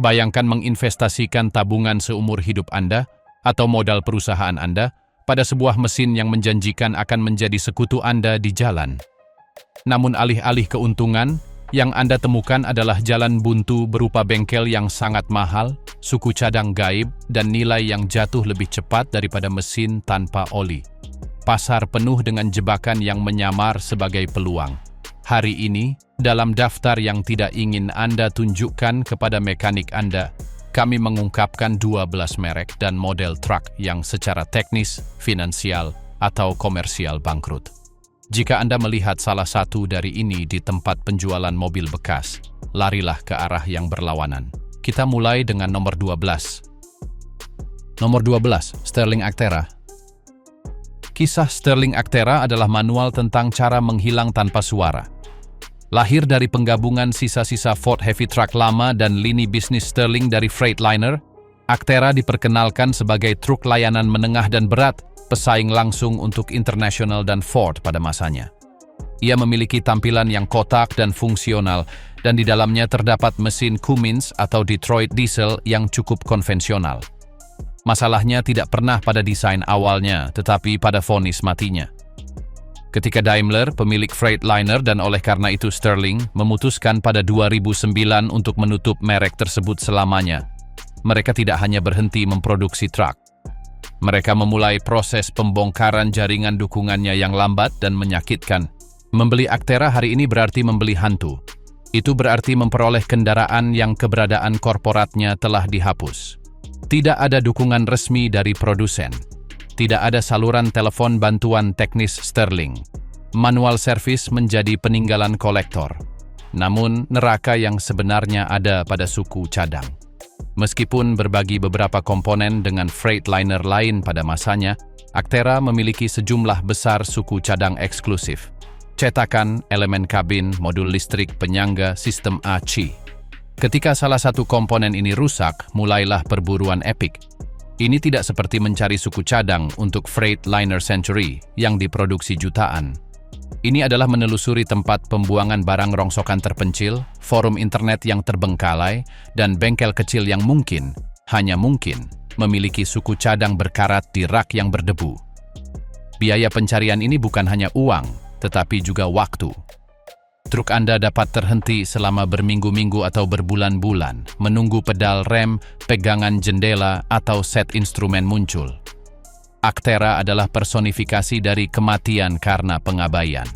Bayangkan menginvestasikan tabungan seumur hidup Anda atau modal perusahaan Anda pada sebuah mesin yang menjanjikan akan menjadi sekutu Anda di jalan. Namun alih-alih keuntungan, yang Anda temukan adalah jalan buntu berupa bengkel yang sangat mahal, suku cadang gaib, dan nilai yang jatuh lebih cepat daripada mesin tanpa oli. Pasar penuh dengan jebakan yang menyamar sebagai peluang. Hari ini, dalam daftar yang tidak ingin Anda tunjukkan kepada mekanik Anda, kami mengungkapkan 12 merek dan model truk yang secara teknis, finansial, atau komersial bangkrut. Jika Anda melihat salah satu dari ini di tempat penjualan mobil bekas, larilah ke arah yang berlawanan. Kita mulai dengan nomor 12. Nomor 12, Sterling Actera. Kisah Sterling Actera adalah manual tentang cara menghilang tanpa suara. Lahir dari penggabungan sisa-sisa Ford Heavy Truck lama dan lini bisnis Sterling dari Freightliner, Actera diperkenalkan sebagai truk layanan menengah dan berat, pesaing langsung untuk International dan Ford pada masanya. Ia memiliki tampilan yang kotak dan fungsional, dan di dalamnya terdapat mesin Cummins atau Detroit diesel yang cukup konvensional. Masalahnya tidak pernah pada desain awalnya, tetapi pada vonis matinya. Ketika Daimler, pemilik Freightliner dan oleh karena itu Sterling, memutuskan pada 2009 untuk menutup merek tersebut selamanya, mereka tidak hanya berhenti memproduksi truk. Mereka memulai proses pembongkaran jaringan dukungannya yang lambat dan menyakitkan. Membeli Actera hari ini berarti membeli hantu. Itu berarti memperoleh kendaraan yang keberadaan korporatnya telah dihapus. Tidak ada dukungan resmi dari produsen. Tidak ada saluran telepon bantuan teknis Sterling. Manual servis menjadi peninggalan kolektor. Namun, neraka yang sebenarnya ada pada suku cadang. Meskipun berbagi beberapa komponen dengan Freightliner lain pada masanya, Actera memiliki sejumlah besar suku cadang eksklusif. Cetakan, elemen kabin, modul listrik, penyangga, sistem AC. Ketika salah satu komponen ini rusak, mulailah perburuan epik. Ini tidak seperti mencari suku cadang untuk Freightliner Century yang diproduksi jutaan. Ini adalah menelusuri tempat pembuangan barang rongsokan terpencil, forum internet yang terbengkalai, dan bengkel kecil yang mungkin, hanya mungkin, memiliki suku cadang berkarat di rak yang berdebu. Biaya pencarian ini bukan hanya uang, tetapi juga waktu. Truk Anda dapat terhenti selama berminggu-minggu atau berbulan-bulan, menunggu pedal rem, pegangan jendela, atau set instrumen muncul. Actera adalah personifikasi dari kematian karena pengabaian.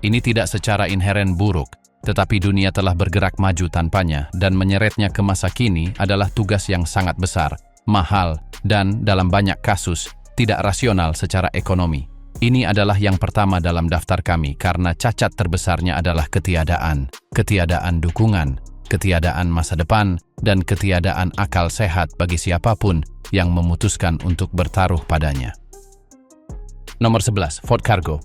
Ini tidak secara inheren buruk, tetapi dunia telah bergerak maju tanpanya, dan menyeretnya ke masa kini adalah tugas yang sangat besar, mahal, dan dalam banyak kasus, tidak rasional secara ekonomi. Ini adalah yang pertama dalam daftar kami karena cacat terbesarnya adalah ketiadaan dukungan, ketiadaan masa depan, dan ketiadaan akal sehat bagi siapapun yang memutuskan untuk bertaruh padanya. Nomor 11, Ford Cargo.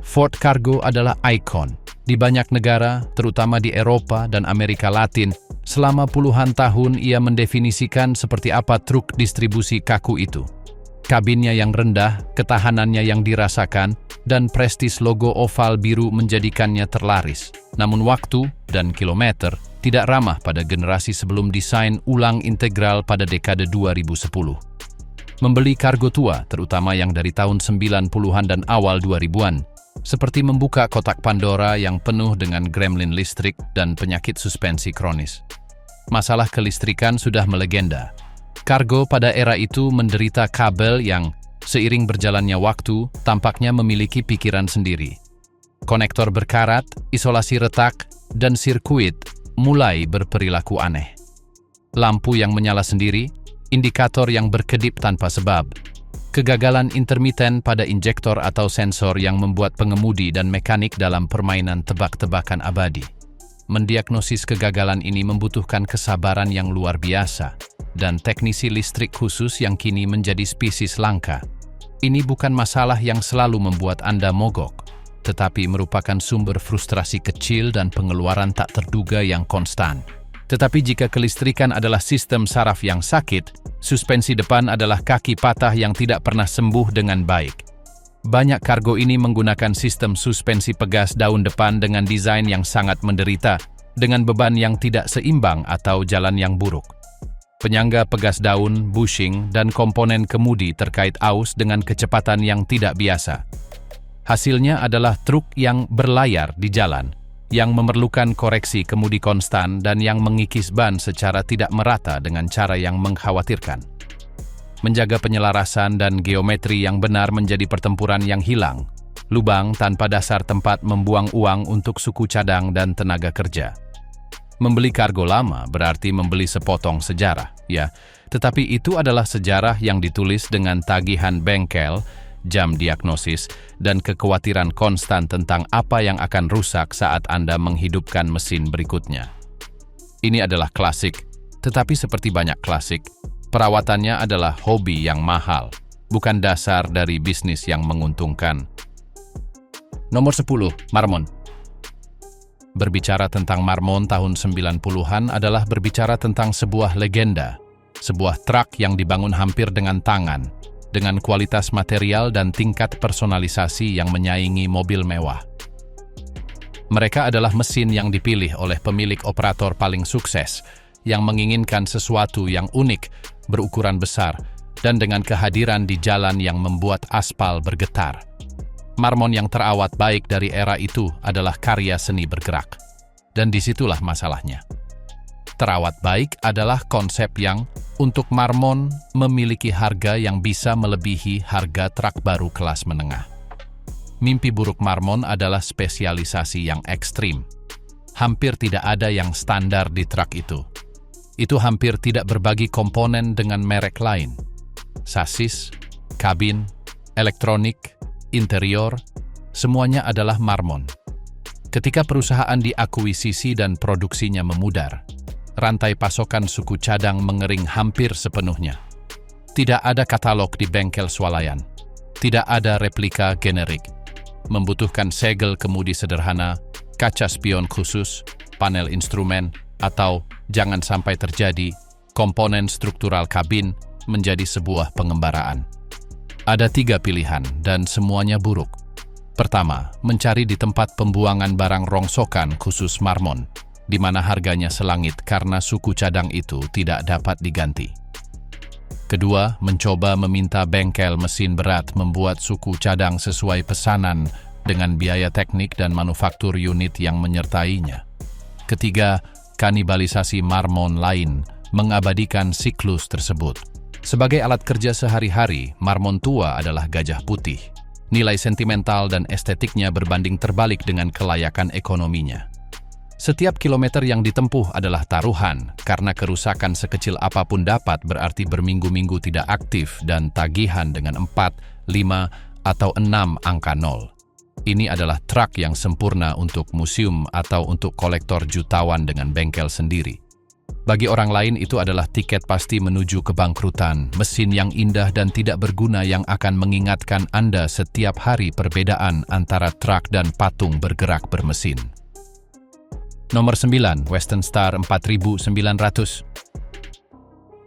Ford Cargo adalah ikon. Di banyak negara, terutama di Eropa dan Amerika Latin, selama puluhan tahun ia mendefinisikan seperti apa truk distribusi kaku itu. Kabinnya yang rendah, ketahanannya yang dirasakan, dan prestis logo oval biru menjadikannya terlaris. Namun waktu dan kilometer tidak ramah pada generasi sebelum desain ulang integral pada dekade 2010. Membeli kargo tua, terutama yang dari tahun 90-an dan awal 2000-an, seperti membuka kotak Pandora yang penuh dengan gremlin listrik dan penyakit suspensi kronis. Masalah kelistrikan sudah melegenda. Kargo pada era itu menderita kabel yang, seiring berjalannya waktu, tampaknya memiliki pikiran sendiri. Konektor berkarat, isolasi retak, dan sirkuit mulai berperilaku aneh. Lampu yang menyala sendiri, indikator yang berkedip tanpa sebab, kegagalan intermiten pada injektor atau sensor yang membuat pengemudi dan mekanik dalam permainan tebak-tebakan abadi. Mendiagnosis kegagalan ini membutuhkan kesabaran yang luar biasa, dan teknisi listrik khusus yang kini menjadi spesies langka. Ini bukan masalah yang selalu membuat Anda mogok, tetapi merupakan sumber frustrasi kecil dan pengeluaran tak terduga yang konstan. Tetapi jika kelistrikan adalah sistem saraf yang sakit, suspensi depan adalah kaki patah yang tidak pernah sembuh dengan baik. Banyak kargo ini menggunakan sistem suspensi pegas daun depan dengan desain yang sangat menderita, dengan beban yang tidak seimbang atau jalan yang buruk. Penyangga pegas daun, bushing, dan komponen kemudi terkait aus dengan kecepatan yang tidak biasa. Hasilnya adalah truk yang berlayar di jalan, yang memerlukan koreksi kemudi konstan dan yang mengikis ban secara tidak merata dengan cara yang mengkhawatirkan. Menjaga penyelarasan dan geometri yang benar menjadi pertempuran yang hilang. Lubang tanpa dasar tempat membuang uang untuk suku cadang dan tenaga kerja. Membeli kargo lama berarti membeli sepotong sejarah, ya. Tetapi itu adalah sejarah yang ditulis dengan tagihan bengkel, jam diagnosis, dan kekhawatiran konstan tentang apa yang akan rusak saat Anda menghidupkan mesin berikutnya. Ini adalah klasik, tetapi seperti banyak klasik, perawatannya adalah hobi yang mahal, bukan dasar dari bisnis yang menguntungkan. Nomor 10, Marmon. Berbicara tentang Marmon tahun 90-an adalah berbicara tentang sebuah legenda, sebuah truk yang dibangun hampir dengan tangan, dengan kualitas material dan tingkat personalisasi yang menyaingi mobil mewah. Mereka adalah mesin yang dipilih oleh pemilik operator paling sukses, yang menginginkan sesuatu yang unik, berukuran besar, dan dengan kehadiran di jalan yang membuat aspal bergetar. Marmon yang terawat baik dari era itu adalah karya seni bergerak. Dan disitulah masalahnya. Terawat baik adalah konsep yang, untuk Marmon, memiliki harga yang bisa melebihi harga truk baru kelas menengah. Mimpi buruk Marmon adalah spesialisasi yang ekstrim. Hampir tidak ada yang standar di truk itu. Itu hampir tidak berbagi komponen dengan merek lain. Sasis, kabin, elektronik, interior, semuanya adalah Marmon. Ketika perusahaan diakuisisi dan produksinya memudar, rantai pasokan suku cadang mengering hampir sepenuhnya. Tidak ada katalog di bengkel swalayan. Tidak ada replika generik. Membutuhkan segel kemudi sederhana, kaca spion khusus, panel instrumen, atau, jangan sampai terjadi, komponen struktural kabin menjadi sebuah pengembaraan. Ada 3 pilihan dan semuanya buruk. Pertama, mencari di tempat pembuangan barang rongsokan khusus Marmon, di mana harganya selangit karena suku cadang itu tidak dapat diganti. Kedua, mencoba meminta bengkel mesin berat membuat suku cadang sesuai pesanan dengan biaya teknik dan manufaktur unit yang menyertainya. Ketiga, kanibalisasi Marmon lain mengabadikan siklus tersebut. Sebagai alat kerja sehari-hari, Marmon tua adalah gajah putih. Nilai sentimental dan estetiknya berbanding terbalik dengan kelayakan ekonominya. Setiap kilometer yang ditempuh adalah taruhan, karena kerusakan sekecil apapun dapat berarti berminggu-minggu tidak aktif dan tagihan dengan 4, 5, atau 6 angka 0. Ini adalah truk yang sempurna untuk museum atau untuk kolektor jutawan dengan bengkel sendiri. Bagi orang lain itu adalah tiket pasti menuju kebangkrutan, mesin yang indah dan tidak berguna yang akan mengingatkan Anda setiap hari perbedaan antara truk dan patung bergerak bermesin. Nomor 9, Western Star 4900.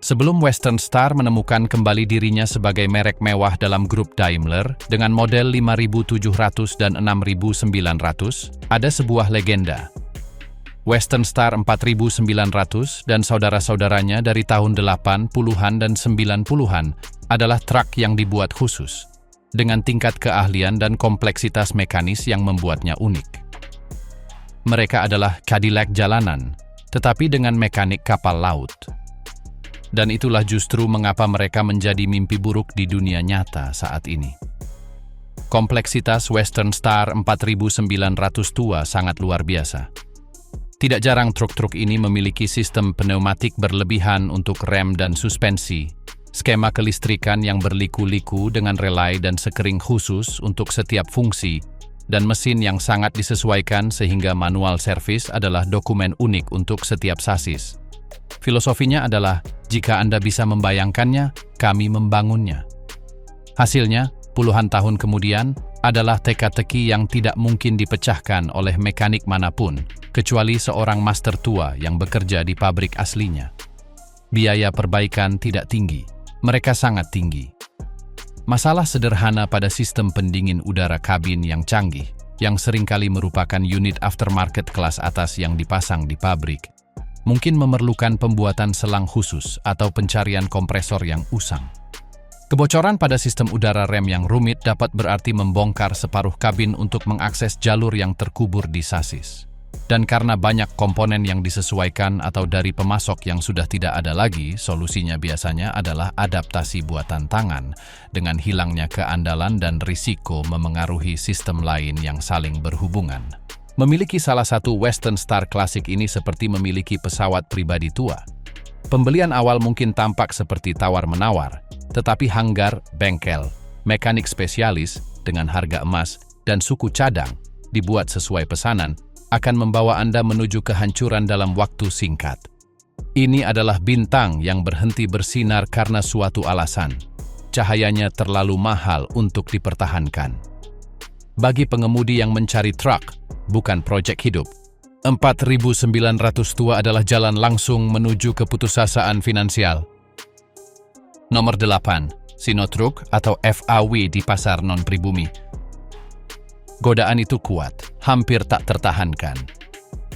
Sebelum Western Star menemukan kembali dirinya sebagai merek mewah dalam grup Daimler dengan model 5700 dan 6900, ada sebuah legenda. Western Star 4900 dan saudara-saudaranya dari tahun 80-an dan 90-an adalah truk yang dibuat khusus, dengan tingkat keahlian dan kompleksitas mekanis yang membuatnya unik. Mereka adalah Cadillac jalanan, tetapi dengan mekanik kapal laut. Dan itulah justru mengapa mereka menjadi mimpi buruk di dunia nyata saat ini. Kompleksitas Western Star 4900 tua sangat luar biasa. Tidak jarang truk-truk ini memiliki sistem pneumatik berlebihan untuk rem dan suspensi, skema kelistrikan yang berliku-liku dengan relay dan sekering khusus untuk setiap fungsi, dan mesin yang sangat disesuaikan sehingga manual servis adalah dokumen unik untuk setiap sasis. Filosofinya adalah, jika Anda bisa membayangkannya, kami membangunnya. Hasilnya, puluhan tahun kemudian, adalah teka-teki yang tidak mungkin dipecahkan oleh mekanik manapun, kecuali seorang master tua yang bekerja di pabrik aslinya. Biaya perbaikan tidak tinggi, mereka sangat tinggi. Masalah sederhana pada sistem pendingin udara kabin yang canggih, yang seringkali merupakan unit aftermarket kelas atas yang dipasang di pabrik, mungkin memerlukan pembuatan selang khusus atau pencarian kompresor yang usang. Kebocoran pada sistem udara rem yang rumit dapat berarti membongkar separuh kabin untuk mengakses jalur yang terkubur di sasis. Dan karena banyak komponen yang disesuaikan atau dari pemasok yang sudah tidak ada lagi, solusinya biasanya adalah adaptasi buatan tangan dengan hilangnya keandalan dan risiko memengaruhi sistem lain yang saling berhubungan. Memiliki salah satu Western Star klasik ini seperti memiliki pesawat pribadi tua. Pembelian awal mungkin tampak seperti tawar-menawar, tetapi hanggar, bengkel, mekanik spesialis dengan harga emas, dan suku cadang dibuat sesuai pesanan akan membawa Anda menuju kehancuran dalam waktu singkat. Ini adalah bintang yang berhenti bersinar karena suatu alasan. Cahayanya terlalu mahal untuk dipertahankan. Bagi pengemudi yang mencari truk, bukan proyek hidup, 4.900 tua adalah jalan langsung menuju keputusasaan finansial. Nomor 8. Sinotruk atau FAW di pasar non-pribumi. Godaan itu kuat, hampir tak tertahankan.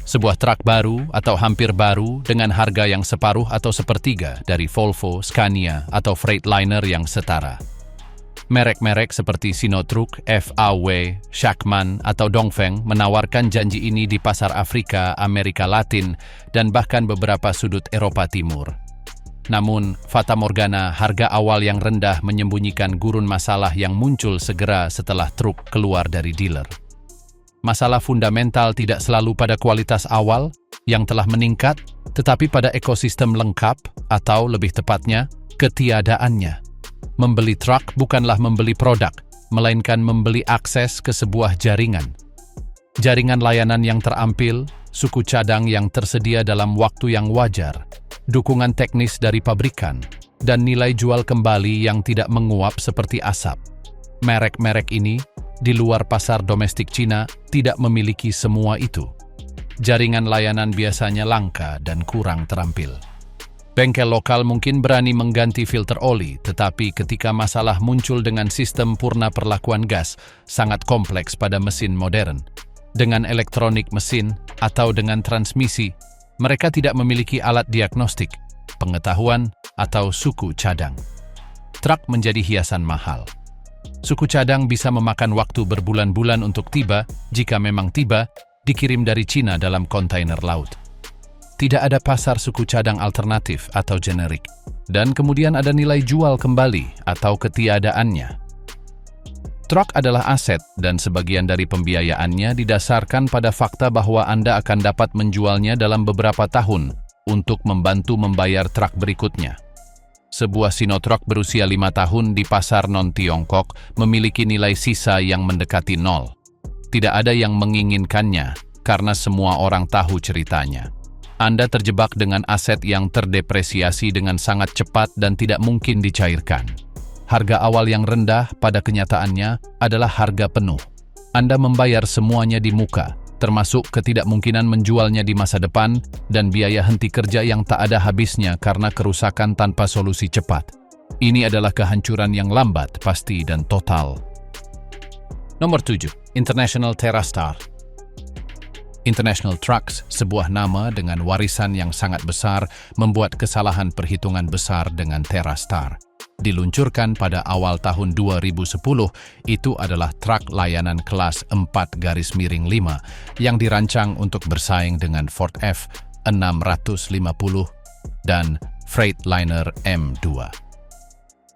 Sebuah truk baru atau hampir baru dengan harga yang separuh atau sepertiga dari Volvo, Scania, atau Freightliner yang setara. Merek-merek seperti Sinotruk, FAW, Shackman, atau Dongfeng menawarkan janji ini di pasar Afrika, Amerika Latin, dan bahkan beberapa sudut Eropa Timur. Namun, fata morgana harga awal yang rendah menyembunyikan gurun masalah yang muncul segera setelah truk keluar dari dealer. Masalah fundamental tidak selalu pada kualitas awal yang telah meningkat, tetapi pada ekosistem lengkap atau lebih tepatnya, ketiadaannya. Membeli truk bukanlah membeli produk, melainkan membeli akses ke sebuah jaringan. Jaringan layanan yang terampil, suku cadang yang tersedia dalam waktu yang wajar, dukungan teknis dari pabrikan, dan nilai jual kembali yang tidak menguap seperti asap. Merek-merek ini, di luar pasar domestik Cina, tidak memiliki semua itu. Jaringan layanan biasanya langka dan kurang terampil. Bengkel lokal mungkin berani mengganti filter oli, tetapi ketika masalah muncul dengan sistem purna perlakuan gas, sangat kompleks pada mesin modern. Dengan elektronik mesin atau dengan transmisi, mereka tidak memiliki alat diagnostik, pengetahuan, atau suku cadang. Truk menjadi hiasan mahal. Suku cadang bisa memakan waktu berbulan-bulan untuk tiba, jika memang tiba, dikirim dari Cina dalam kontainer laut. Tidak ada pasar suku cadang alternatif atau generik, dan kemudian ada nilai jual kembali atau ketiadaannya. Truk adalah aset dan sebagian dari pembiayaannya didasarkan pada fakta bahwa Anda akan dapat menjualnya dalam beberapa tahun untuk membantu membayar truk berikutnya. Sebuah Sinotruk berusia 5 tahun di pasar non-Tiongkok memiliki nilai sisa yang mendekati nol. Tidak ada yang menginginkannya karena semua orang tahu ceritanya. Anda terjebak dengan aset yang terdepresiasi dengan sangat cepat dan tidak mungkin dicairkan. Harga awal yang rendah pada kenyataannya adalah harga penuh. Anda membayar semuanya di muka, termasuk ketidakmungkinan menjualnya di masa depan dan biaya henti kerja yang tak ada habisnya karena kerusakan tanpa solusi cepat. Ini adalah kehancuran yang lambat, pasti, dan total. Nomor 7. International TerraStar. International Trucks, sebuah nama dengan warisan yang sangat besar, membuat kesalahan perhitungan besar dengan TerraStar. Diluncurkan pada awal tahun 2010, itu adalah truk layanan kelas 4-5 yang dirancang untuk bersaing dengan Ford F650 dan Freightliner M2.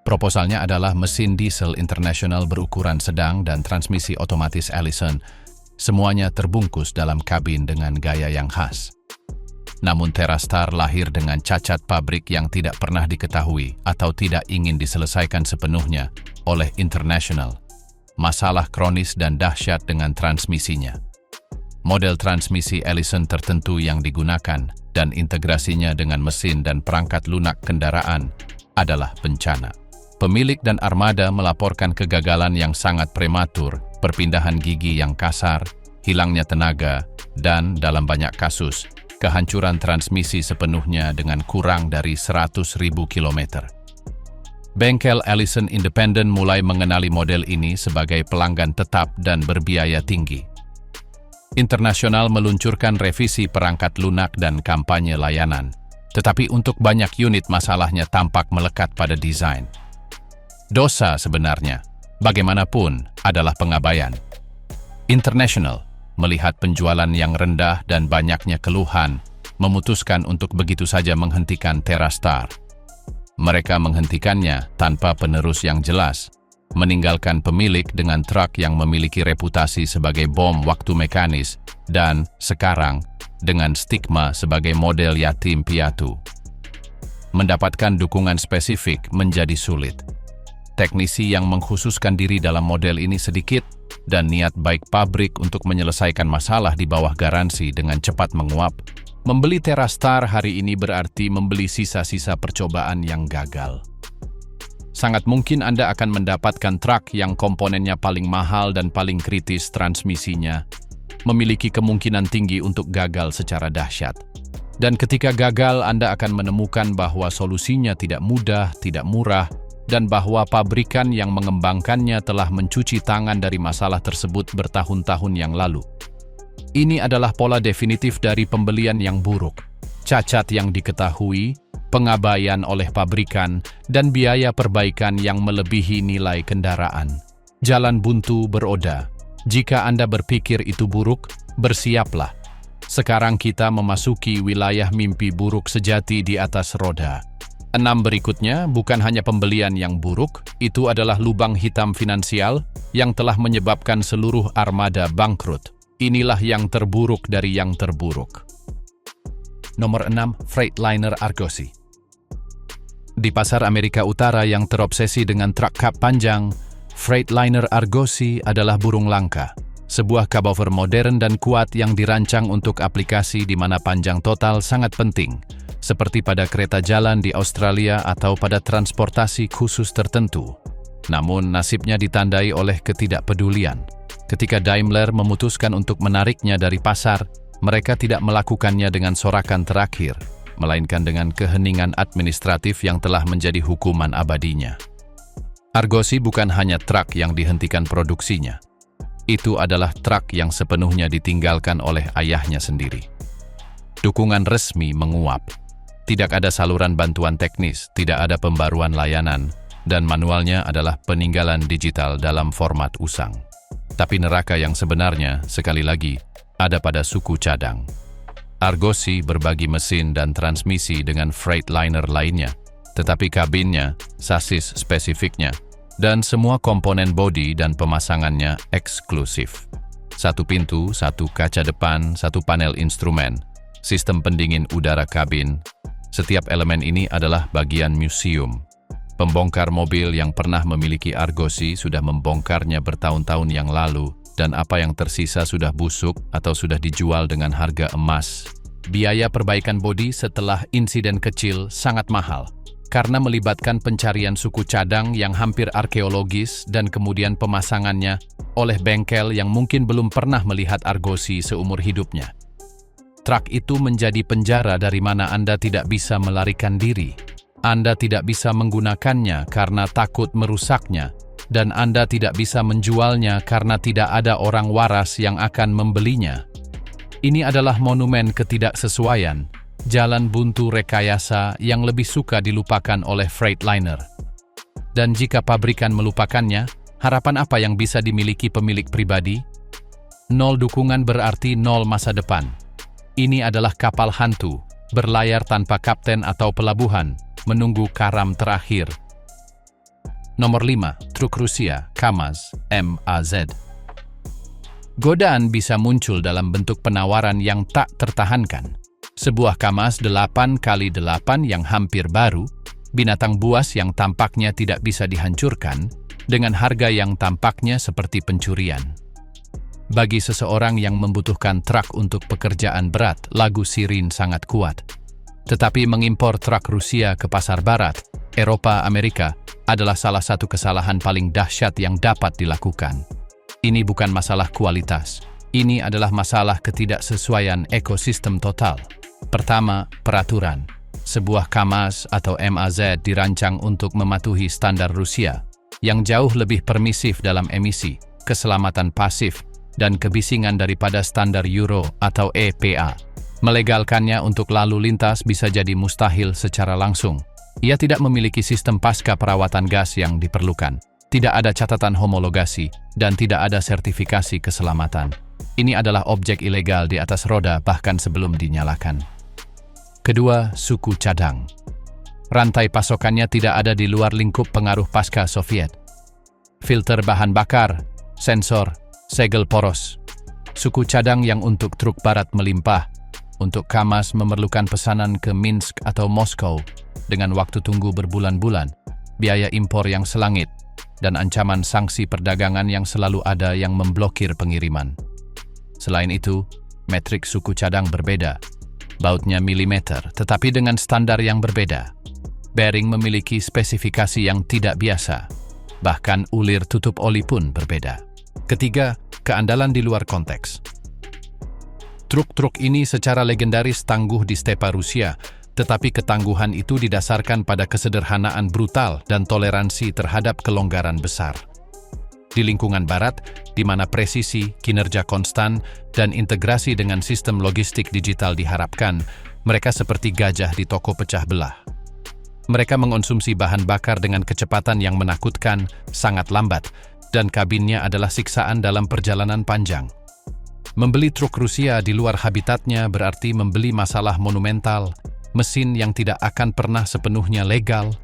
Proposalnya adalah mesin diesel internasional berukuran sedang dan transmisi otomatis Allison. Semuanya terbungkus dalam kabin dengan gaya yang khas. Namun TerraStar lahir dengan cacat pabrik yang tidak pernah diketahui atau tidak ingin diselesaikan sepenuhnya oleh International. Masalah kronis dan dahsyat dengan transmisinya. Model transmisi Allison tertentu yang digunakan dan integrasinya dengan mesin dan perangkat lunak kendaraan adalah bencana. Pemilik dan armada melaporkan kegagalan yang sangat prematur, perpindahan gigi yang kasar, hilangnya tenaga, dan dalam banyak kasus, kehancuran transmisi sepenuhnya dengan kurang dari 100.000 kilometer. Bengkel Allison Independent mulai mengenali model ini sebagai pelanggan tetap dan berbiaya tinggi. Internasional meluncurkan revisi perangkat lunak dan kampanye layanan. Tetapi untuk banyak unit masalahnya tampak melekat pada desain. Dosa sebenarnya, bagaimanapun, adalah pengabaian. International, melihat penjualan yang rendah dan banyaknya keluhan, memutuskan untuk begitu saja menghentikan TerraStar. Mereka menghentikannya tanpa penerus yang jelas, meninggalkan pemilik dengan truk yang memiliki reputasi sebagai bom waktu mekanis dan, sekarang, dengan stigma sebagai model yatim piatu. Mendapatkan dukungan spesifik menjadi sulit. Teknisi yang mengkhususkan diri dalam model ini sedikit, dan niat baik pabrik untuk menyelesaikan masalah di bawah garansi dengan cepat menguap. Membeli TerraStar hari ini berarti membeli sisa-sisa percobaan yang gagal. Sangat mungkin Anda akan mendapatkan truk yang komponennya paling mahal dan paling kritis transmisinya, memiliki kemungkinan tinggi untuk gagal secara dahsyat. Dan ketika gagal, Anda akan menemukan bahwa solusinya tidak mudah, tidak murah, dan bahwa pabrikan yang mengembangkannya telah mencuci tangan dari masalah tersebut bertahun-tahun yang lalu. Ini adalah pola definitif dari pembelian yang buruk, cacat yang diketahui, pengabaian oleh pabrikan, dan biaya perbaikan yang melebihi nilai kendaraan. Jalan buntu beroda. Jika Anda berpikir itu buruk, bersiaplah. Sekarang kita memasuki wilayah mimpi buruk sejati di atas roda. 6 berikutnya bukan hanya pembelian yang buruk, itu adalah lubang hitam finansial yang telah menyebabkan seluruh armada bangkrut. Inilah yang terburuk dari yang terburuk. Nomor 6, Freightliner Argosy. Di pasar Amerika Utara yang terobsesi dengan truk kap panjang, Freightliner Argosy adalah burung langka, sebuah cabover modern dan kuat yang dirancang untuk aplikasi di mana panjang total sangat penting, seperti pada kereta jalan di Australia atau pada transportasi khusus tertentu. Namun nasibnya ditandai oleh ketidakpedulian. Ketika Daimler memutuskan untuk menariknya dari pasar, mereka tidak melakukannya dengan sorakan terakhir, melainkan dengan keheningan administratif yang telah menjadi hukuman abadinya. Argosy bukan hanya truk yang dihentikan produksinya. Itu adalah truk yang sepenuhnya ditinggalkan oleh ayahnya sendiri. Dukungan resmi menguap. Tidak ada saluran bantuan teknis, tidak ada pembaruan layanan, dan manualnya adalah peninggalan digital dalam format usang. Tapi neraka yang sebenarnya, sekali lagi, ada pada suku cadang. Argosy berbagi mesin dan transmisi dengan Freightliner lainnya, tetapi kabinnya, sasis spesifiknya, dan semua komponen bodi dan pemasangannya eksklusif. Satu pintu, satu kaca depan, satu panel instrumen, sistem pendingin udara kabin. Setiap elemen ini adalah bagian museum. Pembongkar mobil yang pernah memiliki Argosy sudah membongkarnya bertahun-tahun yang lalu, dan apa yang tersisa sudah busuk atau sudah dijual dengan harga emas. Biaya perbaikan bodi setelah insiden kecil sangat mahal, karena melibatkan pencarian suku cadang yang hampir arkeologis dan kemudian pemasangannya oleh bengkel yang mungkin belum pernah melihat Argosy seumur hidupnya. Truk itu menjadi penjara dari mana Anda tidak bisa melarikan diri. Anda tidak bisa menggunakannya karena takut merusaknya, dan Anda tidak bisa menjualnya karena tidak ada orang waras yang akan membelinya. Ini adalah monumen ketidaksesuaian, jalan buntu rekayasa yang lebih suka dilupakan oleh Freightliner. Dan jika pabrikan melupakannya, harapan apa yang bisa dimiliki pemilik pribadi? Nol dukungan berarti nol masa depan. Ini adalah kapal hantu, berlayar tanpa kapten atau pelabuhan, menunggu karam terakhir. Nomor 5, truk Rusia, KAMAZ, MAZ. Godaan bisa muncul dalam bentuk penawaran yang tak tertahankan. Sebuah KAMAZ 8x8 yang hampir baru, binatang buas yang tampaknya tidak bisa dihancurkan, dengan harga yang tampaknya seperti pencurian. Bagi seseorang yang membutuhkan truk untuk pekerjaan berat, lagu Sirin sangat kuat. Tetapi mengimpor truk Rusia ke pasar barat, Eropa, Amerika, adalah salah satu kesalahan paling dahsyat yang dapat dilakukan. Ini bukan masalah kualitas. Ini adalah masalah ketidaksesuaian ekosistem total. Pertama, peraturan. Sebuah KAMAZ atau MAZ dirancang untuk mematuhi standar Rusia, yang jauh lebih permisif dalam emisi, keselamatan pasif, dan kebisingan daripada standar Euro atau EPA. Melegalkannya untuk lalu lintas bisa jadi mustahil secara langsung. Ia tidak memiliki sistem pasca perawatan gas yang diperlukan. Tidak ada catatan homologasi dan tidak ada sertifikasi keselamatan. Ini adalah objek ilegal di atas roda bahkan sebelum dinyalakan. Kedua, suku cadang. Rantai pasokannya tidak ada di luar lingkup pengaruh pasca Soviet. Filter bahan bakar, sensor, segel poros. Suku cadang yang untuk truk barat melimpah. Untuk Kamaz memerlukan pesanan ke Minsk atau Moskow dengan waktu tunggu berbulan-bulan, biaya impor yang selangit, dan ancaman sanksi perdagangan yang selalu ada yang memblokir pengiriman. Selain itu, metrik suku cadang berbeda. Bautnya milimeter, tetapi dengan standar yang berbeda. Bearing memiliki spesifikasi yang tidak biasa. Bahkan ulir tutup oli pun berbeda. Ketiga, keandalan di luar konteks. Truk-truk ini secara legendaris tangguh di stepa Rusia, tetapi ketangguhan itu didasarkan pada kesederhanaan brutal dan toleransi terhadap kelonggaran besar. Di lingkungan barat, di mana presisi, kinerja konstan, dan integrasi dengan sistem logistik digital diharapkan, mereka seperti gajah di toko pecah belah. Mereka mengonsumsi bahan bakar dengan kecepatan yang menakutkan, sangat lambat, dan kabinnya adalah siksaan dalam perjalanan panjang. Membeli truk Rusia di luar habitatnya berarti membeli masalah monumental, mesin yang tidak akan pernah sepenuhnya legal,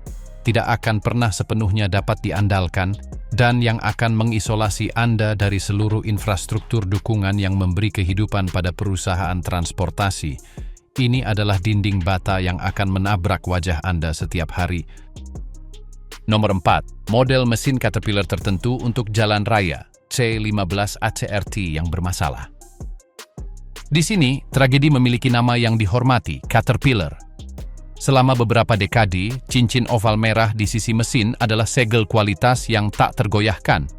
tidak akan pernah sepenuhnya dapat diandalkan, dan yang akan mengisolasi Anda dari seluruh infrastruktur dukungan yang memberi kehidupan pada perusahaan transportasi. Ini adalah dinding bata yang akan menabrak wajah Anda setiap hari. Nomor 4. Model mesin Caterpillar tertentu untuk jalan raya, C15 ACRT yang bermasalah. Di sini, tragedi memiliki nama yang dihormati, Caterpillar. Selama beberapa dekade, cincin oval merah di sisi mesin adalah segel kualitas yang tak tergoyahkan,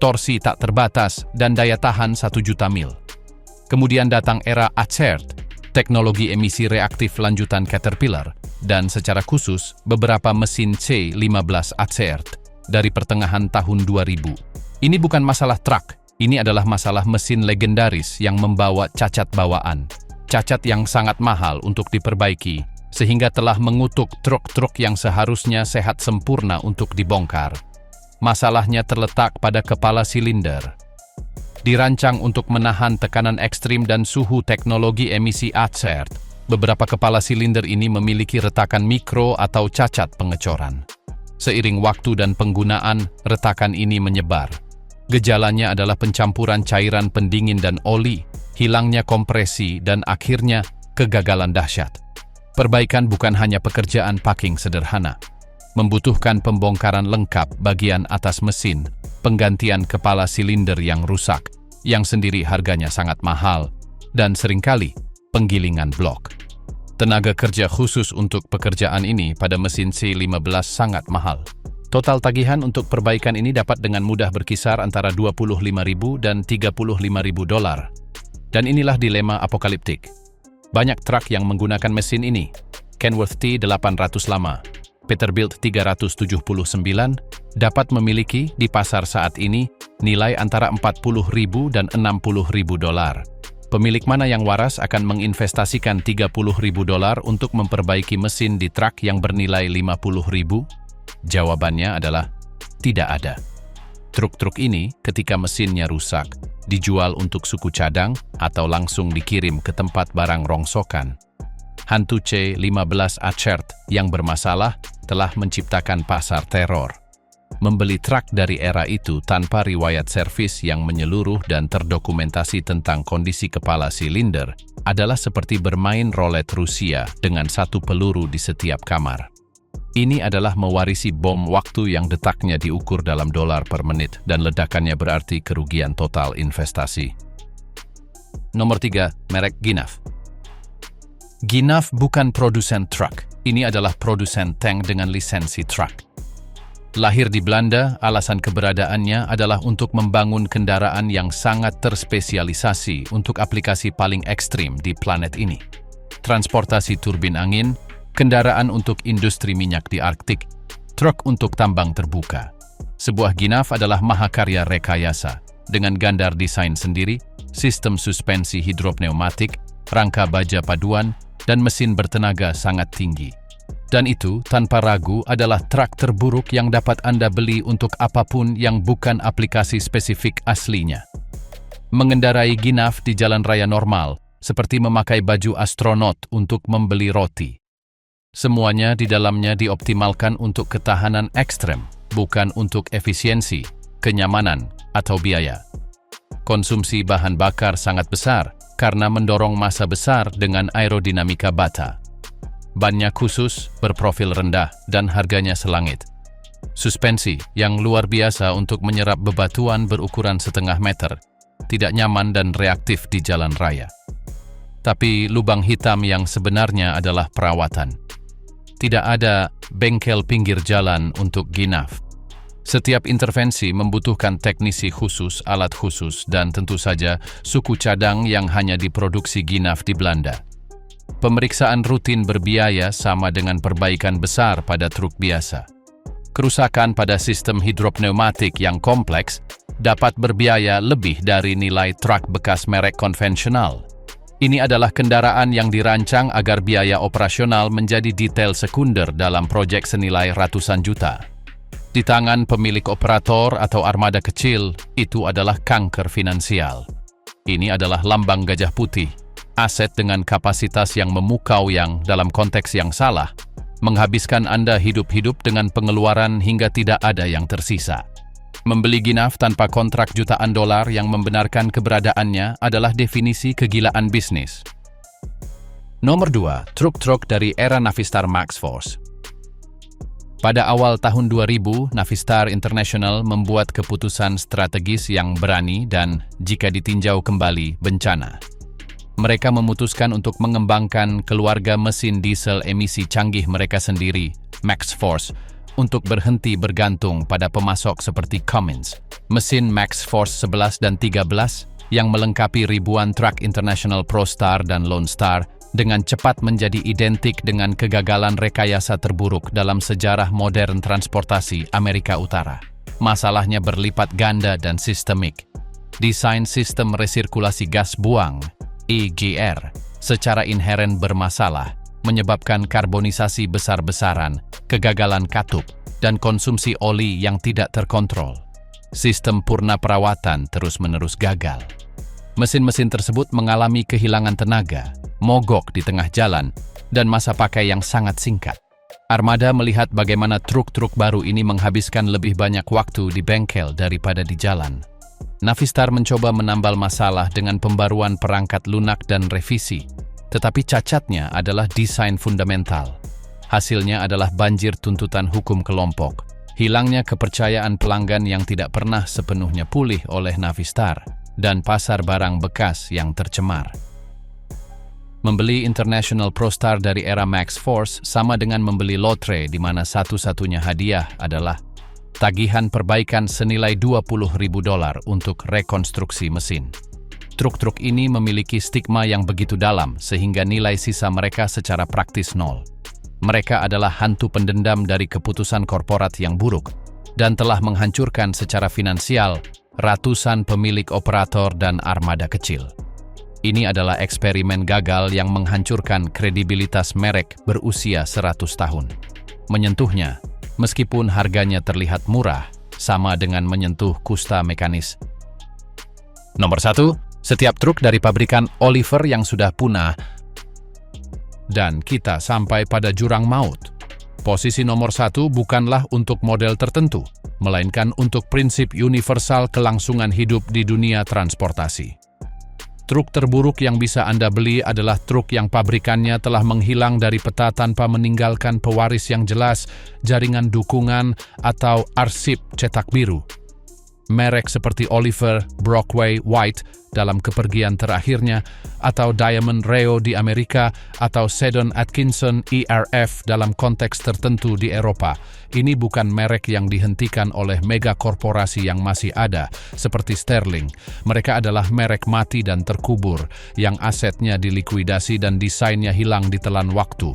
torsi tak terbatas, dan daya tahan 1 juta mil. Kemudian datang era ACERT, teknologi emisi reaktif lanjutan Caterpillar, dan secara khusus beberapa mesin C15 ACERT dari pertengahan tahun 2000. Ini bukan masalah truk. Ini adalah masalah mesin legendaris yang membawa cacat bawaan. Cacat yang sangat mahal untuk diperbaiki, sehingga telah mengutuk truk-truk yang seharusnya sehat sempurna untuk dibongkar. Masalahnya terletak pada kepala silinder. Dirancang untuk menahan tekanan ekstrim dan suhu teknologi emisi ACERT, beberapa kepala silinder ini memiliki retakan mikro atau cacat pengecoran. Seiring waktu dan penggunaan, retakan ini menyebar. Gejalanya adalah pencampuran cairan pendingin dan oli, hilangnya kompresi, dan akhirnya kegagalan dahsyat. Perbaikan bukan hanya pekerjaan packing sederhana. Membutuhkan pembongkaran lengkap bagian atas mesin, penggantian kepala silinder yang rusak, yang sendiri harganya sangat mahal, dan seringkali penggilingan blok. Tenaga kerja khusus untuk pekerjaan ini pada mesin C15 sangat mahal. Total tagihan untuk perbaikan ini dapat dengan mudah berkisar antara $25.000 dan $35.000. Dan inilah dilema apokaliptik. Banyak truk yang menggunakan mesin ini. Kenworth T800 lama, Peterbilt 379, dapat memiliki di pasar saat ini nilai antara $40.000 dan $60.000. Pemilik mana yang waras akan menginvestasikan $30.000 untuk memperbaiki mesin di truk yang bernilai $50.000? Jawabannya adalah tidak ada. Truk-truk ini ketika mesinnya rusak, dijual untuk suku cadang atau langsung dikirim ke tempat barang rongsokan. Hantu C15 ACERT yang bermasalah telah menciptakan pasar teror. Membeli truk dari era itu tanpa riwayat servis yang menyeluruh dan terdokumentasi tentang kondisi kepala silinder adalah seperti bermain roulette Rusia dengan satu peluru di setiap kamar. Ini adalah mewarisi bom waktu yang detaknya diukur dalam dolar per menit dan ledakannya berarti kerugian total investasi. Nomor 3, merek Ginaf. Ginaf bukan produsen truk. Ini adalah produsen tank dengan lisensi truk. Lahir di Belanda, alasan keberadaannya adalah untuk membangun kendaraan yang sangat terspesialisasi untuk aplikasi paling ekstrim di planet ini. Transportasi turbin angin, kendaraan untuk industri minyak di Arktik, truk untuk tambang terbuka. Sebuah Ginaf adalah mahakarya rekayasa, dengan gandar desain sendiri, sistem suspensi hidropneumatik, rangka baja paduan, dan mesin bertenaga sangat tinggi. Dan itu, tanpa ragu, adalah truk terburuk yang dapat Anda beli untuk apapun yang bukan aplikasi spesifik aslinya. Mengendarai Ginaf di jalan raya normal, seperti memakai baju astronot untuk membeli roti. Semuanya di dalamnya dioptimalkan untuk ketahanan ekstrem, bukan untuk efisiensi, kenyamanan, atau biaya. Konsumsi bahan bakar sangat besar karena mendorong massa besar dengan aerodinamika bata. Bannya khusus, berprofil rendah, dan harganya selangit. Suspensi yang luar biasa untuk menyerap bebatuan berukuran setengah meter, tidak nyaman dan reaktif di jalan raya. Tapi lubang hitam yang sebenarnya adalah perawatan. Tidak ada bengkel pinggir jalan untuk Ginaf. Setiap intervensi membutuhkan teknisi khusus, alat khusus, dan tentu saja suku cadang yang hanya diproduksi Ginaf di Belanda. Pemeriksaan rutin berbiaya sama dengan perbaikan besar pada truk biasa. Kerusakan pada sistem hidropneumatik yang kompleks dapat berbiaya lebih dari nilai truk bekas merek konvensional. Ini adalah kendaraan yang dirancang agar biaya operasional menjadi detail sekunder dalam proyek senilai ratusan juta. Di tangan pemilik operator atau armada kecil, itu adalah kanker finansial. Ini adalah lambang gajah putih, aset dengan kapasitas yang memukau yang, dalam konteks yang salah, menghabiskan Anda hidup-hidup dengan pengeluaran hingga tidak ada yang tersisa. Membeli Ginaf tanpa kontrak jutaan dolar yang membenarkan keberadaannya adalah definisi kegilaan bisnis. Nomor 2, truk-truk dari era Navistar MaxxForce. Pada awal tahun 2000, Navistar International membuat keputusan strategis yang berani dan, jika ditinjau kembali, bencana. Mereka memutuskan untuk mengembangkan keluarga mesin diesel emisi canggih mereka sendiri, MaxxForce, untuk berhenti bergantung pada pemasok seperti Cummins. Mesin MaxxForce 11 dan 13 yang melengkapi ribuan truk International ProStar dan Lone Star dengan cepat menjadi identik dengan kegagalan rekayasa terburuk dalam sejarah modern transportasi Amerika Utara. Masalahnya berlipat ganda dan sistemik. Desain sistem resirkulasi gas buang EGR secara inheren bermasalah, menyebabkan karbonisasi besar-besaran, kegagalan katup, dan konsumsi oli yang tidak terkontrol. Sistem purna perawatan terus-menerus gagal. Mesin-mesin tersebut mengalami kehilangan tenaga, mogok di tengah jalan, dan masa pakai yang sangat singkat. Armada melihat bagaimana truk-truk baru ini menghabiskan lebih banyak waktu di bengkel daripada di jalan. Navistar mencoba menambal masalah dengan pembaruan perangkat lunak dan revisi, tetapi cacatnya adalah desain fundamental. Hasilnya adalah banjir tuntutan hukum kelompok, hilangnya kepercayaan pelanggan yang tidak pernah sepenuhnya pulih oleh Navistar, dan pasar barang bekas yang tercemar. Membeli International ProStar dari era MaxxForce sama dengan membeli lotre di mana satu-satunya hadiah adalah tagihan perbaikan senilai $20.000 untuk rekonstruksi mesin. Truk-truk ini memiliki stigma yang begitu dalam sehingga nilai sisa mereka secara praktis nol. Mereka adalah hantu pendendam dari keputusan korporat yang buruk dan telah menghancurkan secara finansial ratusan pemilik operator dan armada kecil. Ini adalah eksperimen gagal yang menghancurkan kredibilitas merek berusia 100 tahun. Menyentuhnya, meskipun harganya terlihat murah, sama dengan menyentuh kusta mekanis. Nomor 1, setiap truk dari pabrikan Oliver yang sudah punah. Dan kita sampai pada jurang maut. Posisi nomor 1 bukanlah untuk model tertentu, melainkan untuk prinsip universal kelangsungan hidup di dunia transportasi. Truk terburuk yang bisa Anda beli adalah truk yang pabrikannya telah menghilang dari peta tanpa meninggalkan pewaris yang jelas, jaringan dukungan, atau arsip cetak biru. Merek seperti Oliver, Brockway, White dalam kepergian terakhirnya, atau Diamond Reo di Amerika, atau Seddon Atkinson ERF dalam konteks tertentu di Eropa. Ini bukan merek yang dihentikan oleh megakorporasi yang masih ada, seperti Sterling. Mereka adalah merek mati dan terkubur, yang asetnya dilikuidasi dan desainnya hilang ditelan waktu.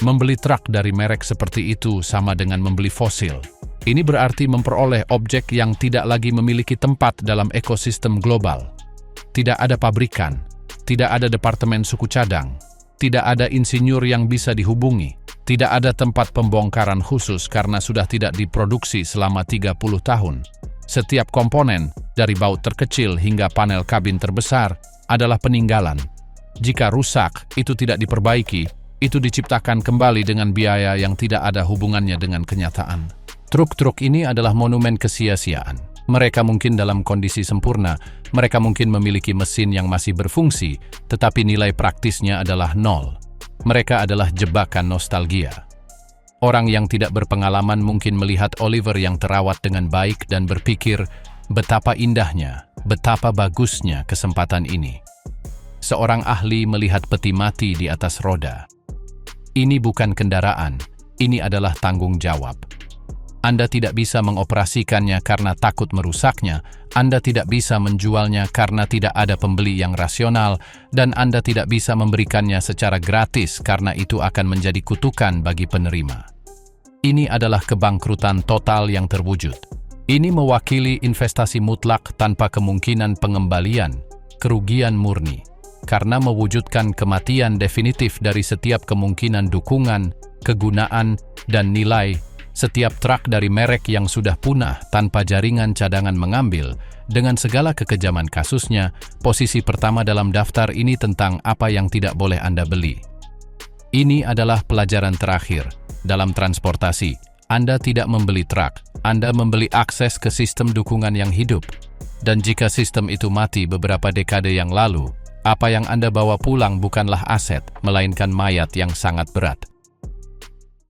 Membeli truk dari merek seperti itu sama dengan membeli fosil. Ini berarti memperoleh objek yang tidak lagi memiliki tempat dalam ekosistem global. Tidak ada pabrikan, tidak ada departemen suku cadang, tidak ada insinyur yang bisa dihubungi, tidak ada tempat pembongkaran khusus karena sudah tidak diproduksi selama 30 tahun. Setiap komponen, dari baut terkecil hingga panel kabin terbesar, adalah peninggalan. Jika rusak, itu tidak diperbaiki, itu diciptakan kembali dengan biaya yang tidak ada hubungannya dengan kenyataan. Truk-truk ini adalah monumen kesia-siaan. Mereka mungkin dalam kondisi sempurna, mereka mungkin memiliki mesin yang masih berfungsi, tetapi nilai praktisnya adalah nol. Mereka adalah jebakan nostalgia. Orang yang tidak berpengalaman mungkin melihat Oliver yang terawat dengan baik dan berpikir, betapa indahnya, betapa bagusnya kesempatan ini. Seorang ahli melihat peti mati di atas roda. Ini bukan kendaraan, ini adalah tanggung jawab. Anda tidak bisa mengoperasikannya karena takut merusaknya, Anda tidak bisa menjualnya karena tidak ada pembeli yang rasional, dan Anda tidak bisa memberikannya secara gratis karena itu akan menjadi kutukan bagi penerima. Ini adalah kebangkrutan total yang terwujud. Ini mewakili investasi mutlak tanpa kemungkinan pengembalian, kerugian murni, karena mewujudkan kematian definitif dari setiap kemungkinan dukungan, kegunaan, dan nilai. Setiap truk dari merek yang sudah punah tanpa jaringan cadangan mengambil, dengan segala kekejaman kasusnya, posisi pertama dalam daftar ini tentang apa yang tidak boleh Anda beli. Ini adalah pelajaran terakhir. Dalam transportasi, Anda tidak membeli truk, Anda membeli akses ke sistem dukungan yang hidup. Dan jika sistem itu mati beberapa dekade yang lalu, apa yang Anda bawa pulang bukanlah aset, melainkan mayat yang sangat berat.